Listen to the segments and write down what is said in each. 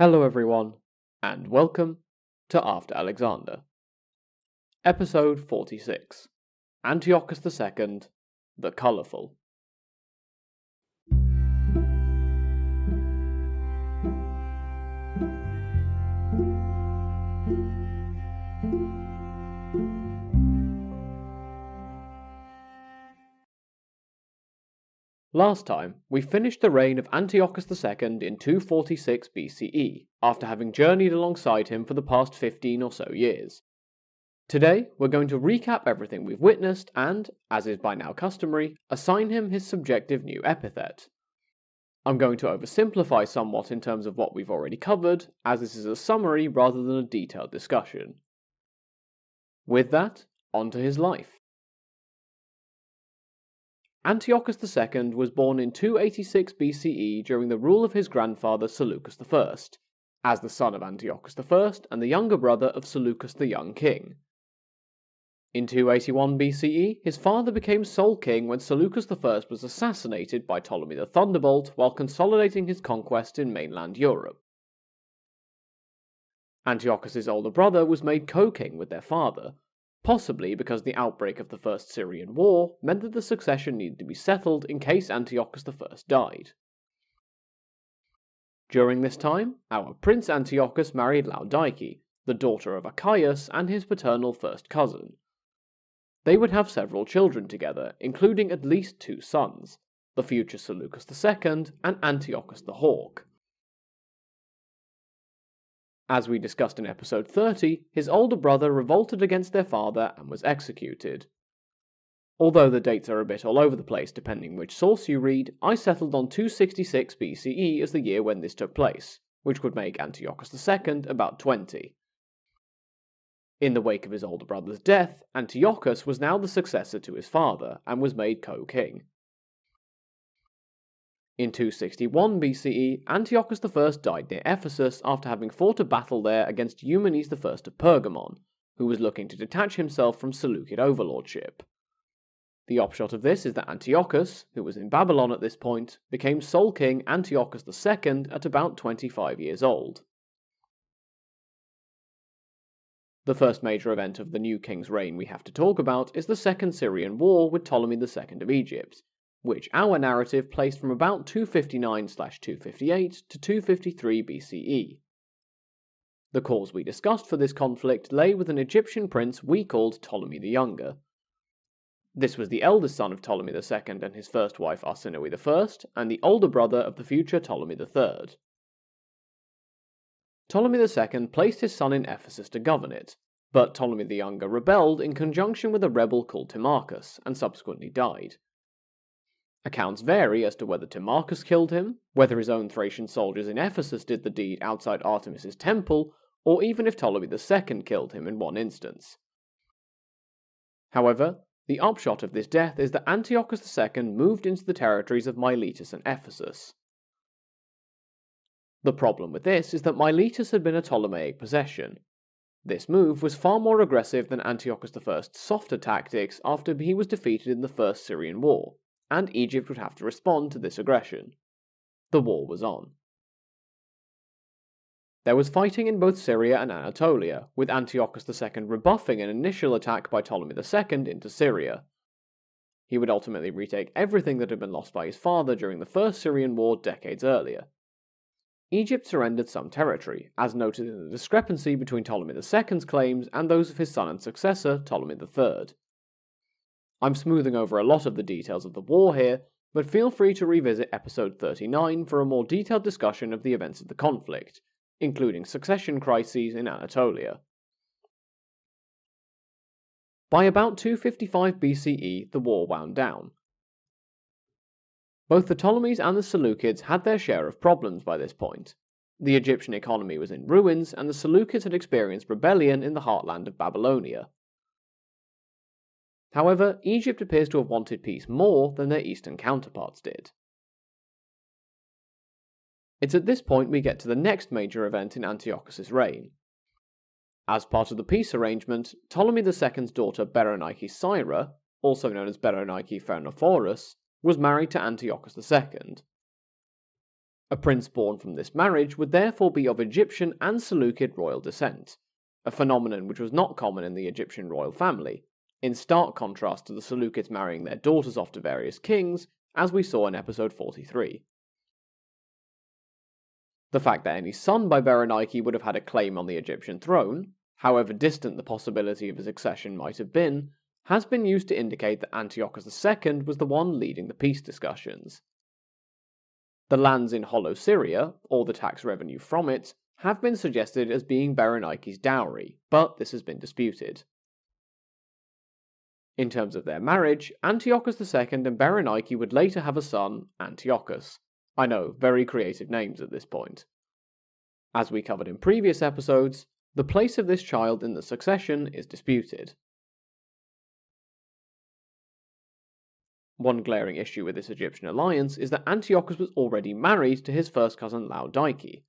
Hello everyone, and welcome to After Alexander. Episode 46, Antiochus II, the Colourful. Last time, we finished the reign of Antiochus II in 246 BCE, after having journeyed alongside him for the past 15 or so years. Today, we're going to recap everything we've witnessed and, as is by now customary, assign him his subjective new epithet. I'm going to oversimplify somewhat in terms of what we've already covered, as this is a summary rather than a detailed discussion. With that, on to his life. Antiochus II was born in 286 BCE during the rule of his grandfather Seleucus I, as the son of Antiochus I and the younger brother of Seleucus the young king. In 281 BCE, his father became sole king when Seleucus I was assassinated by Ptolemy the Thunderbolt while consolidating his conquest in mainland Europe. Antiochus's older brother was made co-king with their father, possibly because the outbreak of the First Syrian War meant that the succession needed to be settled in case Antiochus I died. During this time, our Prince Antiochus married Laodike, the daughter of Archias and his paternal first cousin. They would have several children together, including at least two sons, the future Seleucus II and Antiochus the Hawk. As we discussed in episode 30, his older brother revolted against their father and was executed. Although the dates are a bit all over the place depending which source you read, I settled on 266 BCE as the year when this took place, which would make Antiochus II about 20. In the wake of his older brother's death, Antiochus was now the successor to his father and was made co-king. In 261 BCE, Antiochus I died near Ephesus after having fought a battle there against Eumenes I of Pergamon, who was looking to detach himself from Seleucid overlordship. The upshot of this is that Antiochus, who was in Babylon at this point, became sole king Antiochus II at about 25 years old. The first major event of the new king's reign we have to talk about is the Second Syrian War with Ptolemy II of Egypt, which our narrative placed from about 259/258 to 253 BCE. The cause we discussed for this conflict lay with an Egyptian prince we called Ptolemy the Younger. This was the eldest son of Ptolemy II and his first wife Arsinoe I, and the older brother of the future Ptolemy III. Ptolemy II placed his son in Ephesus to govern it, but Ptolemy the Younger rebelled in conjunction with a rebel called Timarchus, and subsequently died. Accounts vary as to whether Timarchus killed him, whether his own Thracian soldiers in Ephesus did the deed outside Artemis's temple, or even if Ptolemy II killed him in one instance. However, the upshot of this death is that Antiochus II moved into the territories of Miletus and Ephesus. The problem with this is that Miletus had been a Ptolemaic possession. This move was far more aggressive than Antiochus I's softer tactics after he was defeated in the First Syrian War, and Egypt would have to respond to this aggression. The war was on. There was fighting in both Syria and Anatolia, with Antiochus II rebuffing an initial attack by Ptolemy II into Syria. He would ultimately retake everything that had been lost by his father during the First Syrian War decades earlier. Egypt surrendered some territory, as noted in the discrepancy between Ptolemy II's claims and those of his son and successor, Ptolemy III. I'm smoothing over a lot of the details of the war here, but feel free to revisit episode 39 for a more detailed discussion of the events of the conflict, including succession crises in Anatolia. By about 255 BCE, the war wound down. Both the Ptolemies and the Seleucids had their share of problems by this point. The Egyptian economy was in ruins, and the Seleucids had experienced rebellion in the heartland of Babylonia. However, Egypt appears to have wanted peace more than their eastern counterparts did. It's at this point we get to the next major event in Antiochus's reign. As part of the peace arrangement, Ptolemy II's daughter Berenike Syra, also known as Berenike Phernophorus, was married to Antiochus II. A prince born from this marriage would therefore be of Egyptian and Seleucid royal descent, a phenomenon which was not common in the Egyptian royal family, in stark contrast to the Seleucids marrying their daughters off to various kings, as we saw in episode 43. The fact that any son by Berenike would have had a claim on the Egyptian throne, however distant the possibility of his accession might have been, has been used to indicate that Antiochus II was the one leading the peace discussions. The lands in Hollow Syria, or the tax revenue from it, have been suggested as being Berenike's dowry, but this has been disputed. In terms of their marriage, Antiochus II and Berenike would later have a son, Antiochus. I know, very creative names at this point. As we covered in previous episodes, the place of this child in the succession is disputed. One glaring issue with this Egyptian alliance is that Antiochus was already married to his first cousin Laodike.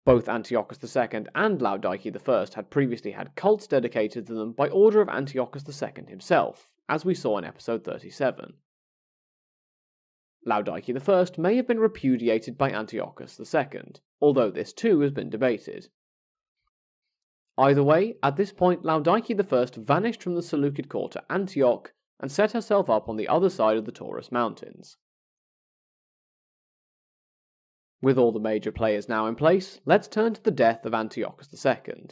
Both Antiochus II and Laodike I had previously had cults dedicated to them by order of Antiochus II himself, as we saw in episode 37. Laodike I may have been repudiated by Antiochus II, although this too has been debated. Either way, at this point Laodike I vanished from the Seleucid court to Antioch and set herself up on the other side of the Taurus Mountains. With all the major players now in place, let's turn to the death of Antiochus II.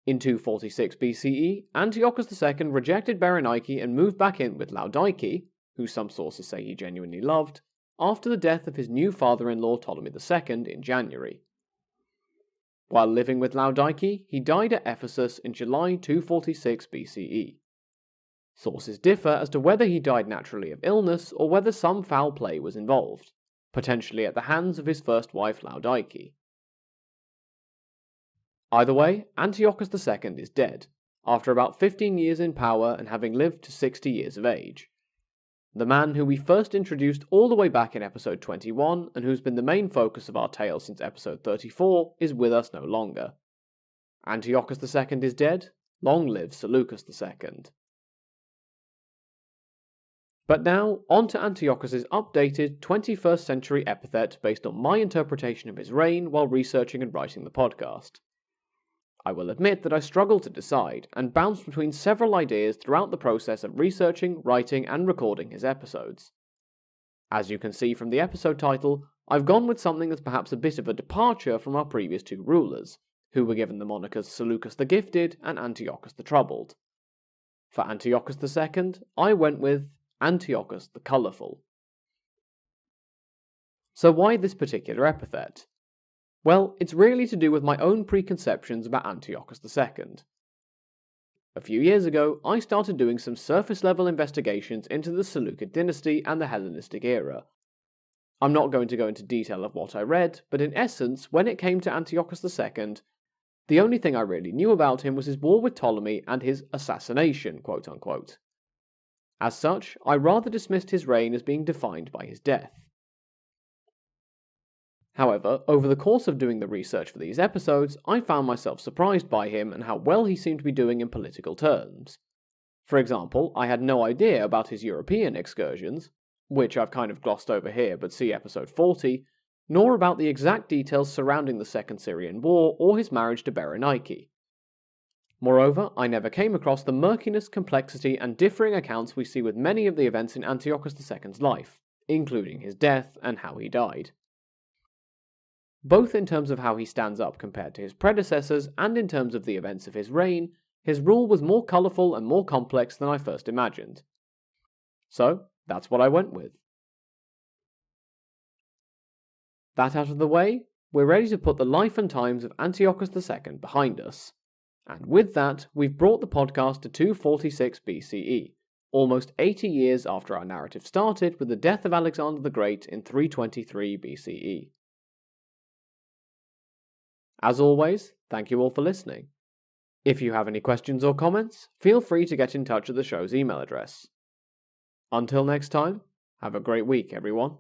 In 246 BCE, Antiochus II rejected Berenike and moved back in with Laodike, who some sources say he genuinely loved, after the death of his new father-in-law Ptolemy II in January. While living with Laodike, he died at Ephesus in July 246 BCE. Sources differ as to whether he died naturally of illness or whether some foul play was involved, potentially at the hands of his first wife Laodike. Either way, Antiochus II is dead, after about 15 years in power and having lived to 60 years of age. The man who we first introduced all the way back in episode 21 and who's been the main focus of our tale since episode 34 is with us no longer. Antiochus II is dead, long live Seleucus II. But now, on to Antiochus's updated 21st century epithet based on my interpretation of his reign while researching and writing the podcast. I will admit that I struggled to decide, and bounced between several ideas throughout the process of researching, writing, and recording his episodes. As you can see from the episode title, I've gone with something that's perhaps a bit of a departure from our previous two rulers, who were given the monikers Seleucus the Gifted and Antiochus the Troubled. For Antiochus II, I went with Antiochus the Colourful. So why this particular epithet? Well, it's really to do with my own preconceptions about Antiochus II. A few years ago, I started doing some surface-level investigations into the Seleucid dynasty and the Hellenistic era. I'm not going to go into detail of what I read, but in essence, when it came to Antiochus II, the only thing I really knew about him was his war with Ptolemy and his assassination, quote-unquote. As such, I rather dismissed his reign as being defined by his death. However, over the course of doing the research for these episodes, I found myself surprised by him and how well he seemed to be doing in political terms. For example, I had no idea about his European excursions, which I've kind of glossed over here but see episode 40, nor about the exact details surrounding the Second Syrian War or his marriage to Berenike. Moreover, I never came across the murkiness, complexity, and differing accounts we see with many of the events in Antiochus II's life, including his death and how he died. Both in terms of how he stands up compared to his predecessors and in terms of the events of his reign, his rule was more colourful and more complex than I first imagined. So, that's what I went with. That out of the way, we're ready to put the life and times of Antiochus II behind us. And with that, we've brought the podcast to 246 BCE, almost 80 years after our narrative started with the death of Alexander the Great in 323 BCE. As always, thank you all for listening. If you have any questions or comments, feel free to get in touch at the show's email address. Until next time, have a great week, everyone.